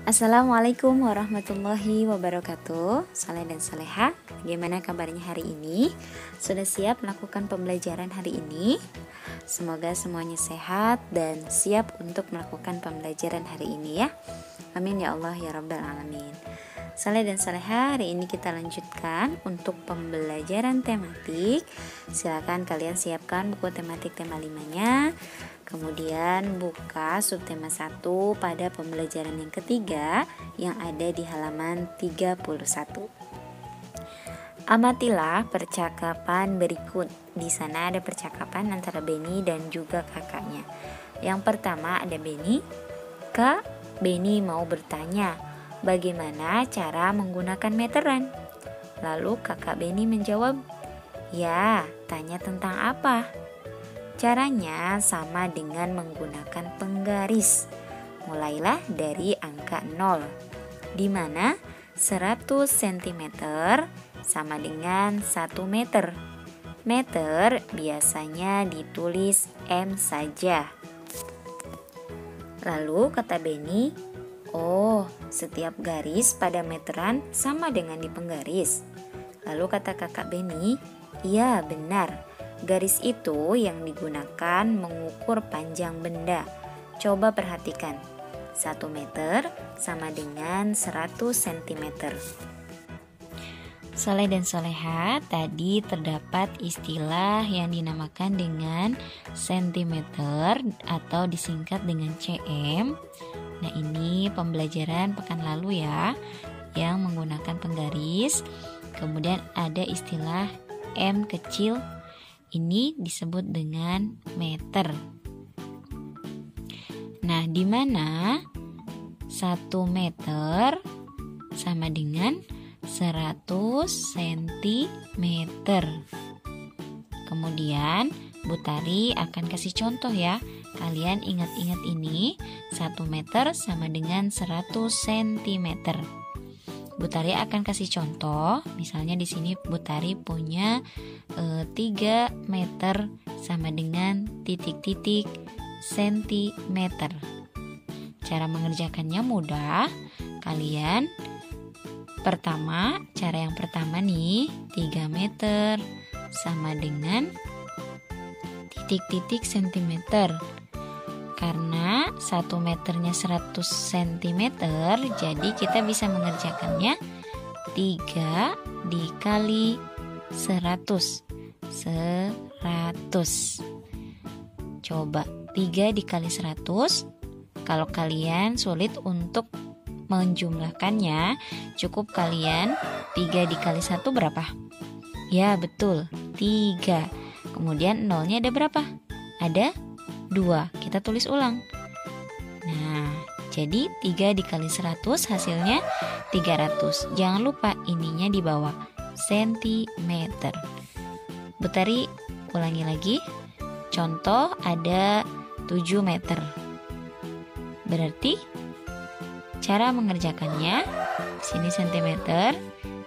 Assalamualaikum warahmatullahi wabarakatuh. Saleh dan Saleha, bagaimana kabarnya hari ini? Sudah siap melakukan pembelajaran hari ini? Semoga semuanya sehat dan siap untuk melakukan pembelajaran hari ini ya. Amin ya Allah ya Rabbal Alamin. Saleh dan Saleha, hari ini kita lanjutkan untuk pembelajaran tematik. Silakan kalian siapkan buku tematik tema 5-nya. Kemudian buka subtema 1 pada pembelajaran yang ketiga yang ada di halaman 31. Amatilah percakapan berikut. Di sana ada percakapan antara Beni dan juga kakaknya. Yang pertama ada Beni. Kak, Beni mau bertanya, bagaimana cara menggunakan meteran? Lalu kakak Beni menjawab, ya, tanya tentang apa? Caranya sama dengan menggunakan penggaris. Mulailah dari angka 0, di mana 100 cm sama dengan 1 meter. Meter biasanya ditulis M saja. Lalu kata Beni, oh, setiap garis pada meteran sama dengan di penggaris. Lalu kata kakak Beni, iya benar. Garis itu yang digunakan mengukur panjang benda. Coba perhatikan, 1 meter sama dengan 100 cm. Saleh dan Soleha, tadi terdapat istilah yang dinamakan dengan sentimeter atau disingkat dengan cm. Nah, ini pembelajaran pekan lalu ya, yang menggunakan penggaris. Kemudian ada istilah m kecil. Ini disebut dengan meter. Nah, di mana 1 meter sama dengan 100 cm. Kemudian Bu Tari akan kasih contoh ya. Kalian ingat-ingat ini, 1 meter sama dengan 100 cm. Bu Tari akan kasih contoh, misalnya di sini Bu Tari punya 3 meter sama dengan titik-titik sentimeter. Cara mengerjakannya mudah. Kalian cara yang pertama nih, 3 meter sama dengan titik-titik sentimeter. Karena 1 meternya 100 cm, jadi kita bisa mengerjakannya 3 dikali 100. Coba 3 dikali 100. Kalau kalian sulit untuk menjumlahkannya, cukup kalian 3 dikali 1 berapa? Ya betul, 3. Kemudian nolnya ada berapa? Ada 2, kita tulis ulang. Nah, jadi 3 dikali 100 hasilnya 300. Jangan lupa ininya di bawah, sentimeter. Bu Tari ulangi lagi. Contoh ada 7 meter. Berarti cara mengerjakannya, sini sentimeter,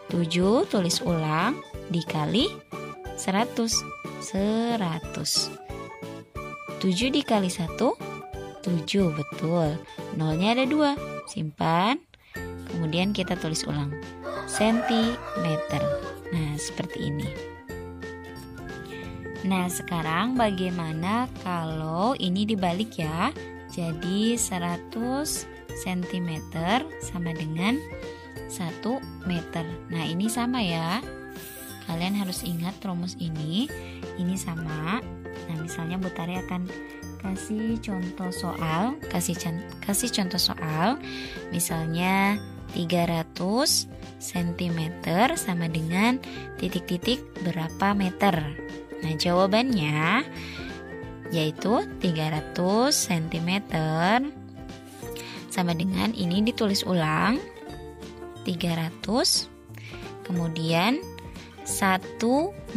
7 tulis ulang dikali 100. 7 dikali 1, 7, betul. Nolnya ada 2, simpan. Kemudian kita tulis ulang, sentimeter. Nah, seperti ini. Nah, sekarang bagaimana kalau ini dibalik ya? Jadi 100 cm sama dengan 1 meter. Nah, ini sama ya. Kalian harus ingat rumus ini sama. Nah, misalnya Bu Tari akan kasih contoh soal, misalnya 300 cm sama dengan titik-titik berapa meter. Nah, jawabannya yaitu 300 cm sama dengan ini ditulis ulang 300. Kemudian 1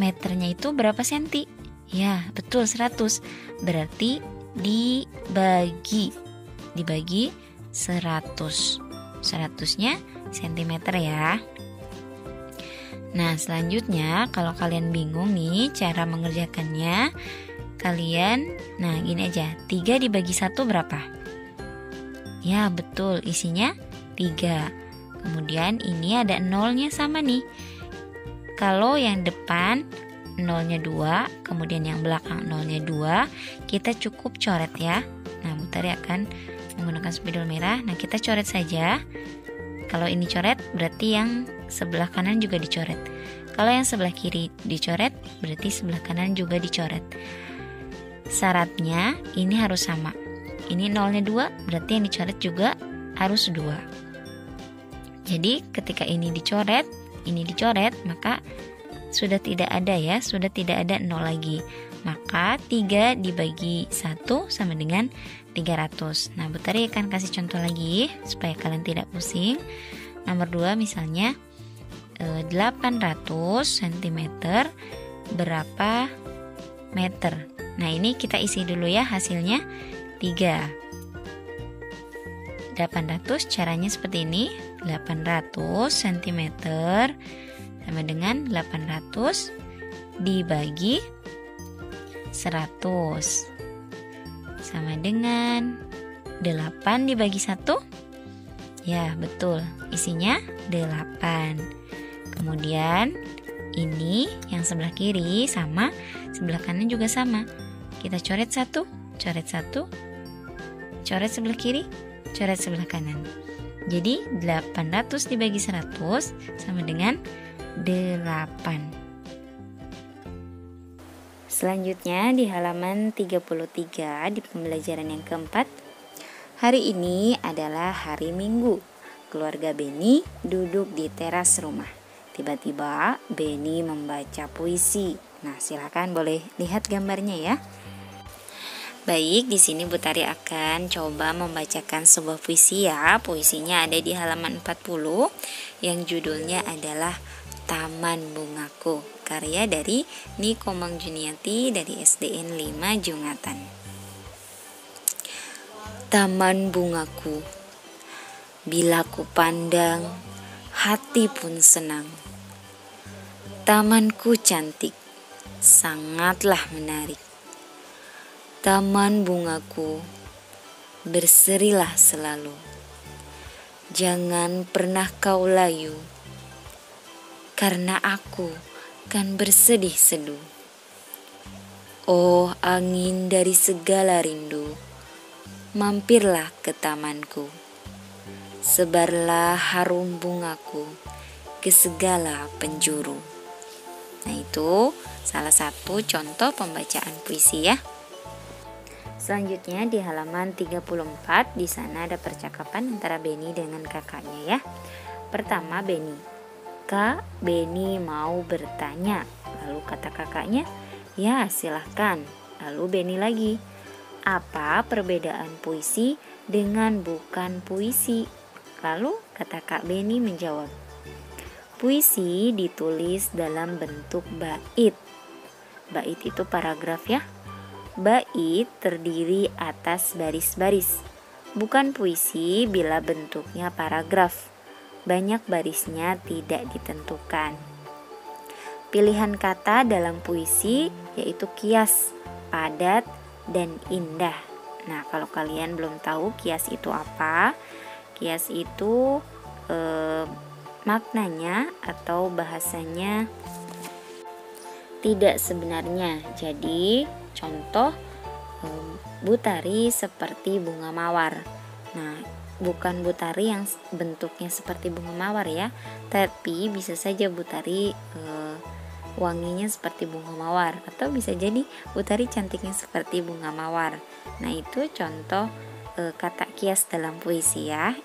meternya itu berapa senti? Ya, betul 100. Berarti dibagi 100. 100-nya sentimeter ya. Nah, selanjutnya kalau kalian bingung nih cara mengerjakannya, gini aja. 3 dibagi 1 berapa? Ya, betul, isinya 3. Kemudian ini ada nolnya sama nih. Kalau yang depan nolnya 2, kemudian yang belakang nolnya 2, kita cukup coret ya. Nah, Butari akan menggunakan spidol merah. Nah, kita coret saja. Kalau ini coret, berarti yang sebelah kanan juga dicoret. Kalau yang sebelah kiri dicoret, berarti sebelah kanan juga dicoret. Syaratnya ini harus sama. Ini nolnya 2, berarti yang dicoret juga harus 2. Jadi ketika ini dicoret, maka sudah tidak ada ya, sudah tidak ada 0 lagi. Maka 3 dibagi 1 sama dengan 300. Nah, Butari akan kasih contoh lagi supaya kalian tidak pusing. Nomor 2 misalnya 800 cm berapa meter. Nah, ini kita isi dulu ya hasilnya 3. 800 caranya seperti ini. 800 cm sama dengan 800 dibagi 100 sama dengan 8 dibagi 1. Ya, betul. Isinya 8. Kemudian ini yang sebelah kiri sama, sebelah kanan juga sama. Kita coret 1, coret 1, coret sebelah kiri, coret sebelah kanan. Jadi 800 dibagi 100 sama dengan 8. Selanjutnya di halaman 33 di pembelajaran yang keempat. Hari ini adalah hari Minggu. Keluarga Beni duduk di teras rumah. Tiba-tiba Beni membaca puisi. Nah, silakan boleh lihat gambarnya ya. Baik, di sini Butari akan coba membacakan sebuah puisi ya. Puisinya ada di halaman 40 yang judulnya adalah Taman Bungaku, karya dari Niko Mangjuniati dari SDN 5 Jungatan. Taman bungaku, bila ku pandang, hati pun senang. Tamanku cantik, sangatlah menarik. Taman bungaku, berserilah selalu. Jangan pernah kau layu, karena aku kan bersedih seduh. Oh angin dari segala rindu, mampirlah ke tamanku. Sebarlah harum bungaku ke segala penjuru. Nah, itu salah satu contoh pembacaan puisi ya. Selanjutnya di halaman 34, di sana ada percakapan antara Beni dengan kakaknya ya. Pertama Beni, Kak, Beni mau bertanya. Lalu kata kakaknya, ya silahkan. Lalu Beni lagi, apa perbedaan puisi dengan bukan puisi? Lalu kata Kak Beni menjawab, puisi ditulis dalam bentuk bait. Bait itu paragraf ya. Bait terdiri atas baris-baris. Bukan puisi bila bentuknya paragraf. Banyak barisnya tidak ditentukan. Pilihan kata dalam puisi yaitu kias, padat, dan indah. Nah, kalau kalian belum tahu kias itu apa, kias itu maknanya atau bahasanya tidak sebenarnya. Jadi contoh Butari seperti bunga mawar. Nah, bukan Butari yang bentuknya seperti bunga mawar ya, tapi bisa saja Butari wanginya seperti bunga mawar, atau bisa jadi Butari cantiknya seperti bunga mawar. Nah, itu contoh kata kias dalam puisi ya.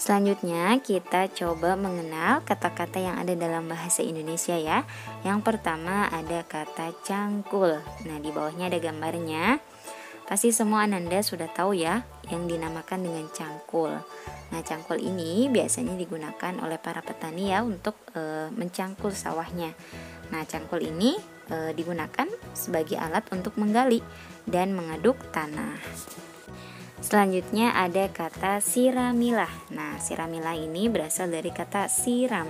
Selanjutnya kita coba mengenal kata-kata yang ada dalam bahasa Indonesia ya. Yang pertama ada kata cangkul. Nah, di bawahnya ada gambarnya. Pasti semua Ananda sudah tahu ya yang dinamakan dengan cangkul. Nah, cangkul ini biasanya digunakan oleh para petani ya untuk mencangkul sawahnya. Nah, cangkul ini digunakan sebagai alat untuk menggali dan mengaduk tanah. Selanjutnya ada kata siramilah. Nah, siramilah ini berasal dari kata siram.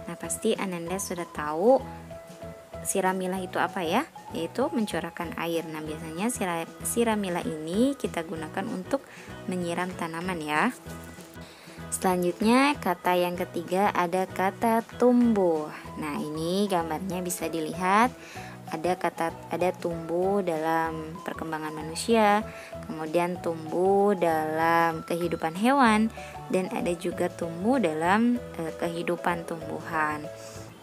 Nah, pasti Ananda sudah tahu siramilah itu apa ya? Yaitu mencurahkan air. Nah, biasanya siramilah ini kita gunakan untuk menyiram tanaman ya. Selanjutnya kata yang ketiga ada kata tumbuh. Nah, ini gambarnya bisa dilihat ada tumbuh dalam perkembangan manusia, kemudian tumbuh dalam kehidupan hewan, dan ada juga tumbuh dalam kehidupan tumbuhan.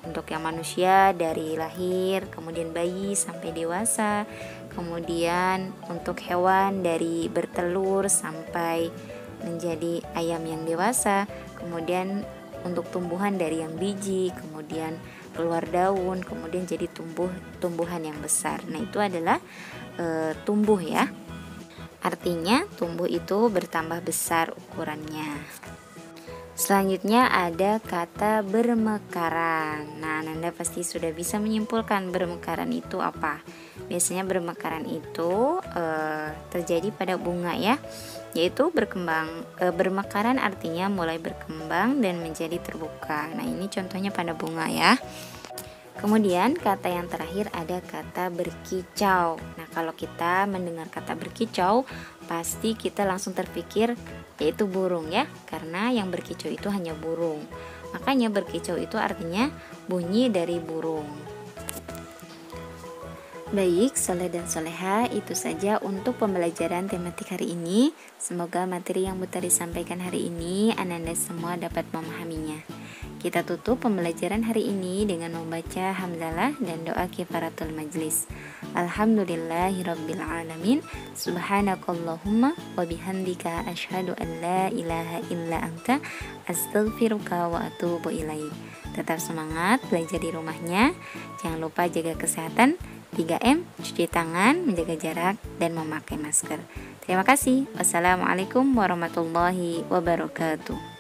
Untuk yang manusia dari lahir, kemudian bayi sampai dewasa, kemudian untuk hewan dari bertelur sampai menjadi ayam yang dewasa, kemudian untuk tumbuhan dari yang biji, kemudian keluar daun, kemudian jadi tumbuhan yang besar. Nah, itu adalah tumbuh ya. Artinya tumbuh itu bertambah besar ukurannya. Selanjutnya ada kata bermekaran. Nah, Nanda pasti sudah bisa menyimpulkan bermekaran itu apa. Biasanya bermekaran itu terjadi pada bunga ya, yaitu bermekaran artinya mulai berkembang dan menjadi terbuka. Nah, ini contohnya pada bunga ya. Kemudian kata yang terakhir ada kata berkicau. Nah, kalau kita mendengar kata berkicau, pasti kita langsung terpikir yaitu burung ya, karena yang berkicau itu hanya burung. Makanya berkicau itu artinya bunyi dari burung. Baik, soleh dan soleha, itu saja untuk pembelajaran tematik hari ini. Semoga materi yang Butari sampaikan hari ini Ananda semua dapat memahaminya. Kita tutup pembelajaran hari ini dengan membaca hamdalah dan doa kifaratul majlis. Alhamdulillahirrabbilalamin. Subhanakallahumma wa bihamdika asyhadu an la ilaha illa anta astaghfiruka wa atubu ilaik. Tetap semangat belajar di rumahnya. Jangan lupa jaga kesehatan, 3M, cuci tangan, menjaga jarak, dan memakai masker. Terima kasih. Wassalamualaikum warahmatullahi wabarakatuh.